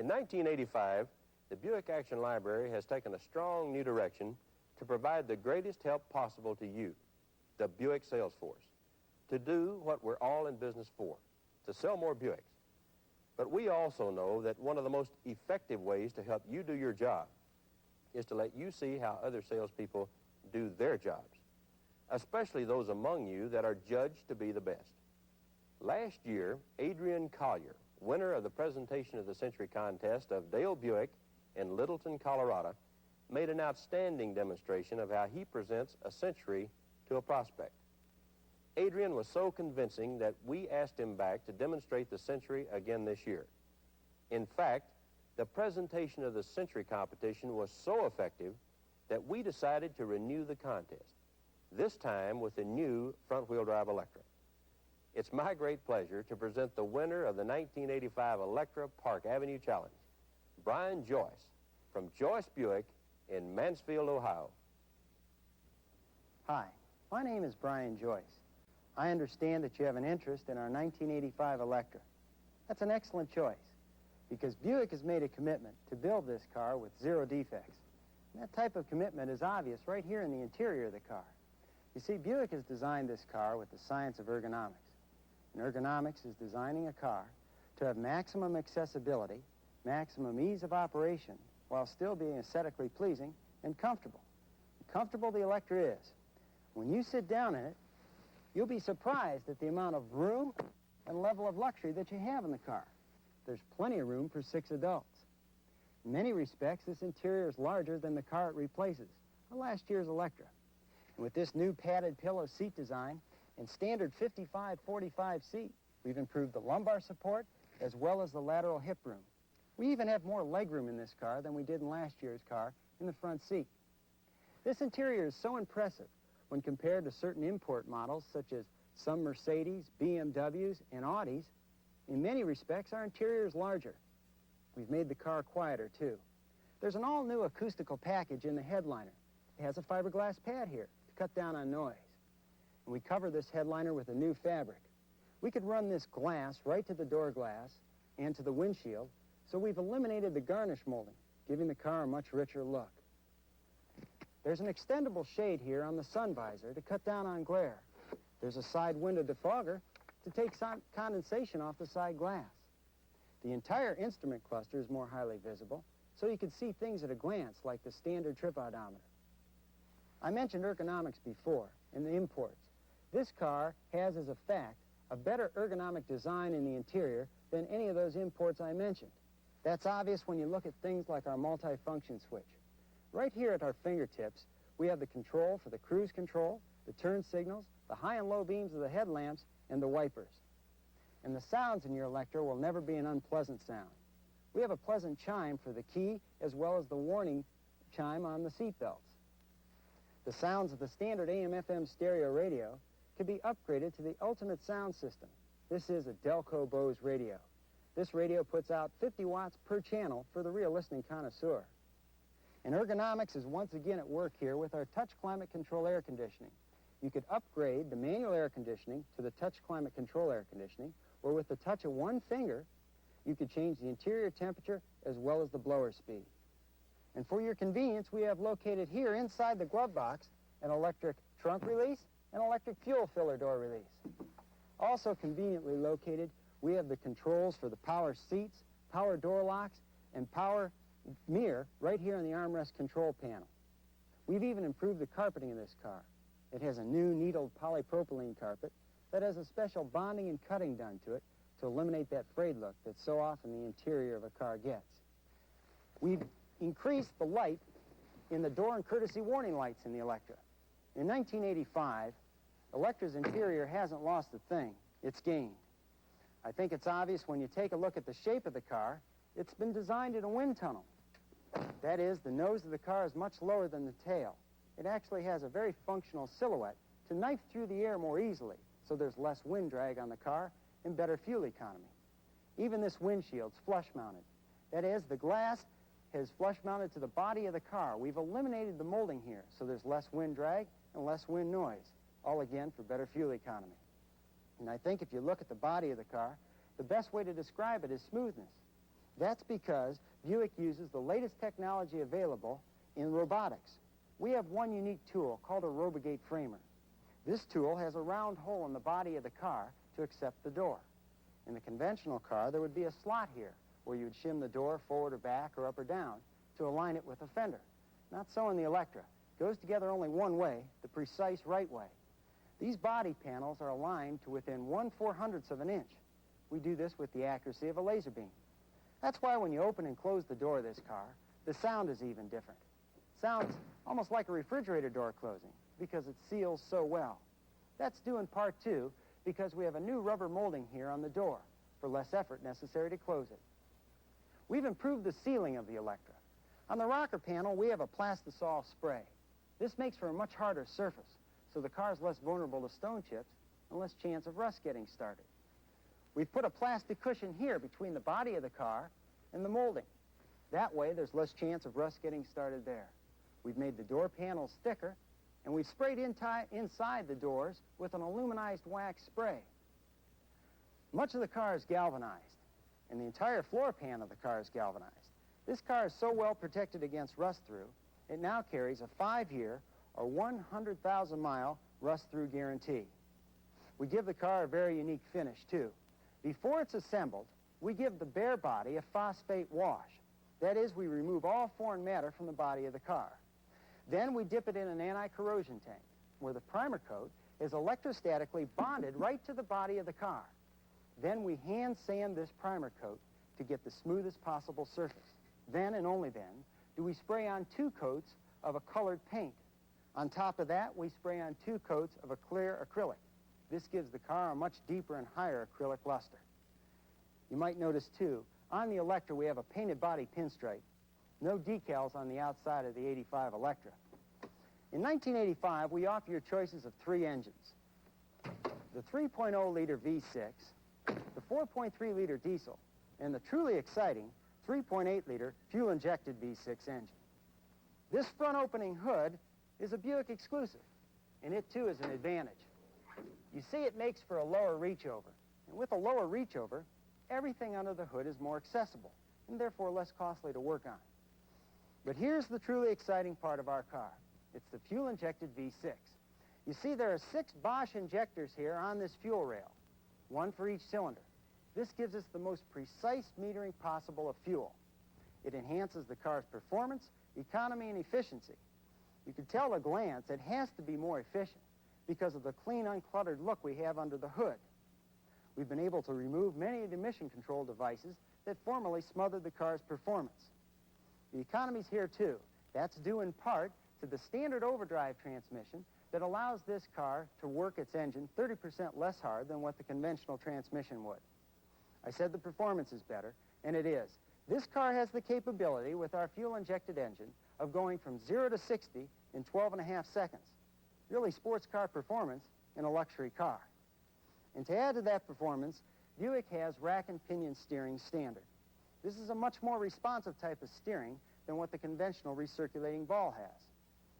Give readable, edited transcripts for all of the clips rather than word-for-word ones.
In 1985, the Buick Action Library has taken a strong new direction to provide the greatest help possible to you, the Buick sales force, to do what we're all in business for, to sell more Buicks. But we also know that one of the most effective ways to help you do your job is to let you see how other salespeople do their jobs, especially those among you that are judged to be the best. Last year, Adrian Collier, winner of the Presentation of the Century contest of Dale Buick in Littleton, Colorado, made an outstanding demonstration of how he presents a Century to a prospect. Adrian was so convincing that we asked him back to demonstrate the Century again this year. In fact, the Presentation of the Century competition was so effective that we decided to renew the contest, this time with the new front-wheel drive Electra. It's my great pleasure to present the winner of the 1985 Electra Park Avenue Challenge, Brian Joyce, from Joyce Buick in Mansfield, Ohio. Hi, my name is Brian Joyce. I understand that you have an interest in our 1985 Electra. That's an excellent choice, because Buick has made a commitment to build this car with 0 defects. And that type of commitment is obvious right here in the interior of the car. You see, Buick has designed this car with the science of ergonomics. And ergonomics is designing a car to have maximum accessibility, maximum ease of operation, while still being aesthetically pleasing and comfortable. And comfortable the Electra is. When you sit down in it, you'll be surprised at the amount of room and level of luxury that you have in the car. There's plenty of room for 6 adults. In many respects, this interior is larger than the car it replaces, or last year's Electra. And with this new padded pillow seat design and standard 55-45 seat, we've improved the lumbar support as well as the lateral hip room. We even have more legroom in this car than we did in last year's car in the front seat. This interior is so impressive when compared to certain import models such as some Mercedes, BMWs, and Audis. In many respects, our interior is larger. We've made the car quieter, too. There's an all-new acoustical package in the headliner. It has a fiberglass pad here to cut down on noise. And we cover this headliner with a new fabric. We could run this glass right to the door glass and to the windshield, so we've eliminated the garnish molding, giving the car a much richer look. There's an extendable shade here on the sun visor to cut down on glare. There's a side window defogger to take condensation off the side glass. The entire instrument cluster is more highly visible, so you can see things at a glance, like the standard trip odometer. I mentioned ergonomics before, in the imports. This car has, as a fact, a better ergonomic design in the interior than any of those imports I mentioned. That's obvious when you look at things like our multi-function switch. Right here at our fingertips, we have the control for the cruise control, the turn signals, the high and low beams of the headlamps, and the wipers. And the sounds in your Electra will never be an unpleasant sound. We have a pleasant chime for the key as well as the warning chime on the seat belts. The sounds of the standard AM/FM stereo radio can be upgraded to the ultimate sound system. This is a Delco Bose radio. This radio puts out 50 watts per channel for the real listening connoisseur. And ergonomics is once again at work here with our touch climate control air conditioning. You could upgrade the manual air conditioning to the touch climate control air conditioning, or with the touch of one finger, you could change the interior temperature as well as the blower speed. And for your convenience, we have located here inside the glove box an electric trunk release and electric fuel filler door release. Also conveniently located, we have the controls for the power seats, power door locks, and power mirror right here in the armrest control panel. We've even improved the carpeting in this car. It has a new needled polypropylene carpet that has a special bonding and cutting done to it to eliminate that frayed look that so often the interior of a car gets. We've increased the light in the door and courtesy warning lights in the Electra. In 1985, Electra's interior hasn't lost a thing. It's gained. I think it's obvious when you take a look at the shape of the car. It's been designed in a wind tunnel. That is, the nose of the car is much lower than the tail. It actually has a very functional silhouette to knife through the air more easily, so there's less wind drag on the car and better fuel economy. Even this windshield's flush-mounted. That is, the glass is flush-mounted to the body of the car. We've eliminated the molding here, so there's less wind drag and less wind noise, all again for better fuel economy. And I think if you look at the body of the car, the best way to describe it is smoothness. That's because Buick uses the latest technology available in robotics. We have one unique tool called a Robogate framer. This tool has a round hole in the body of the car to accept the door. In the conventional car, there would be a slot here where you would shim the door forward or back or up or down to align it with the fender. Not so in the Electra. It goes together only one way, the precise right way. These body panels are aligned to within 1/400th of an inch. We do this with the accuracy of a laser beam. That's why when you open and close the door of this car, the sound is even different. It sounds almost like a refrigerator door closing because it seals so well. That's due in part, too, because we have a new rubber molding here on the door for less effort necessary to close it. We've improved the sealing of the Electra. On the rocker panel, we have a plastisol spray. This makes for a much harder surface, so the car is less vulnerable to stone chips and less chance of rust getting started. We've put a plastic cushion here between the body of the car and the molding. That way, there's less chance of rust getting started there. We've made the door panels thicker, and we've sprayed inside the doors with an aluminized wax spray. Much of the car is galvanized, and the entire floor pan of the car is galvanized. This car is so well protected against rust-through, it now carries a 5-year or 100,000-mile rust-through guarantee. We give the car a very unique finish, too. Before it's assembled, we give the bare body a phosphate wash. That is, we remove all foreign matter from the body of the car. Then we dip it in an anti-corrosion tank, where the primer coat is electrostatically bonded right to the body of the car. Then we hand sand this primer coat to get the smoothest possible surface. Then, and only then, do we spray on 2 coats of a colored paint. On top of that, we spray on 2 coats of a clear acrylic. This gives the car a much deeper and higher acrylic luster. You might notice, too, on the Electra we have a painted body pinstripe. No decals on the outside of the 85 Electra. In 1985, we offer your choices of 3 engines. The 3.0-liter V6, the 4.3-liter diesel, and the truly exciting 3.8-liter fuel-injected V6 engine. This front-opening hood is a Buick exclusive, and it, too, is an advantage. You see, it makes for a lower reach-over, and with a lower reach-over, everything under the hood is more accessible, and therefore less costly to work on. But here's the truly exciting part of our car. It's the fuel-injected V6. You see, there are 6 Bosch injectors here on this fuel rail, 1 for each cylinder. This gives us the most precise metering possible of fuel. It enhances the car's performance, economy, and efficiency. You can tell at a glance it has to be more efficient because of the clean, uncluttered look we have under the hood. We've been able to remove many of the emission control devices that formerly smothered the car's performance. The economy's here, too. That's due in part to the standard overdrive transmission that allows this car to work its engine 30% less hard than what the conventional transmission would. I said the performance is better, and it is. This car has the capability, with our fuel-injected engine, of going from 0 to 60 in 12.5 seconds. Really sports car performance in a luxury car. And to add to that performance, Buick has rack and pinion steering standard. This is a much more responsive type of steering than what the conventional recirculating ball has.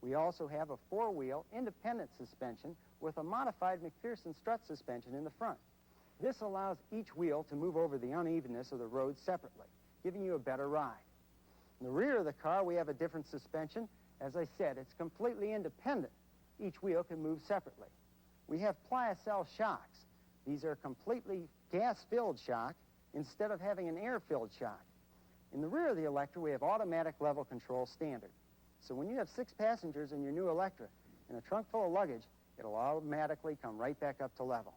We also have a 4-wheel independent suspension with a modified McPherson strut suspension in the front. This allows each wheel to move over the unevenness of the road separately, giving you a better ride. In the rear of the car, we have a different suspension. As I said, it's completely independent. Each wheel can move separately. We have Pliocell shocks. These are completely gas-filled shock instead of having an air-filled shock. In the rear of the Electra, we have automatic level control standard. So when you have 6 passengers in your new Electra and a trunk full of luggage, it'll automatically come right back up to level.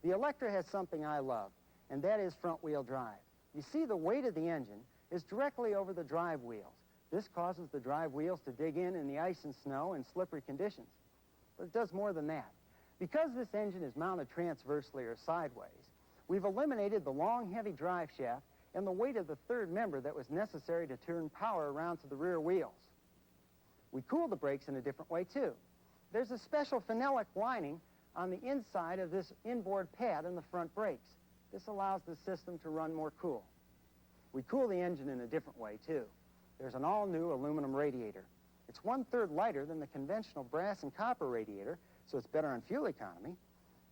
The Electra has something I love, and that is front-wheel drive. You see, the weight of the engine is directly over the drive wheels. This causes the drive wheels to dig in the ice and snow and slippery conditions. But it does more than that. Because this engine is mounted transversely or sideways, we've eliminated the long, heavy drive shaft and the weight of the third member that was necessary to turn power around to the rear wheels. We cool the brakes in a different way, too. There's a special phenolic lining on the inside of this inboard pad in the front brakes. This allows the system to run more cool. We cool the engine in a different way, too. There's an all-new aluminum radiator. It's 1/3 lighter than the conventional brass and copper radiator, so it's better on fuel economy,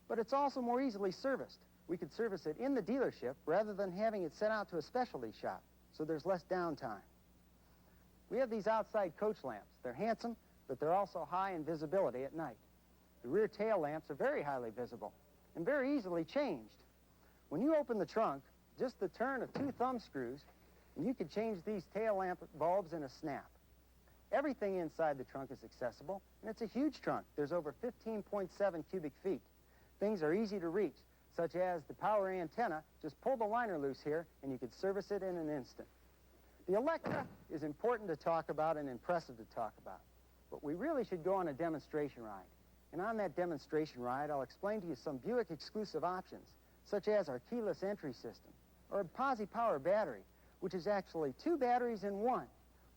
but it's also more easily serviced. We could service it in the dealership rather than having it sent out to a specialty shop, so there's less downtime. We have these outside coach lamps. They're handsome, but they're also high in visibility at night. The rear tail lamps are very highly visible and very easily changed. When you open the trunk, just the turn of 2 thumb screws, and you could change these tail lamp bulbs in a snap. Everything inside the trunk is accessible, and it's a huge trunk. There's over 15.7 cubic feet. Things are easy to reach, such as the power antenna. Just pull the liner loose here, and you could service it in an instant. The Electra is important to talk about and impressive to talk about, but we really should go on a demonstration ride. And on that demonstration ride, I'll explain to you some Buick exclusive options, such as our keyless entry system, or a posi-power battery, which is actually 2 batteries in one.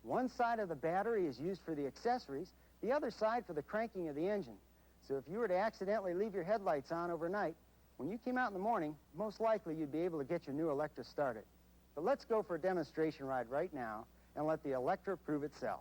One side of the battery is used for the accessories, the other side for the cranking of the engine. So if you were to accidentally leave your headlights on overnight, when you came out in the morning, most likely you'd be able to get your new Electra started. But let's go for a demonstration ride right now and let the Electra prove itself.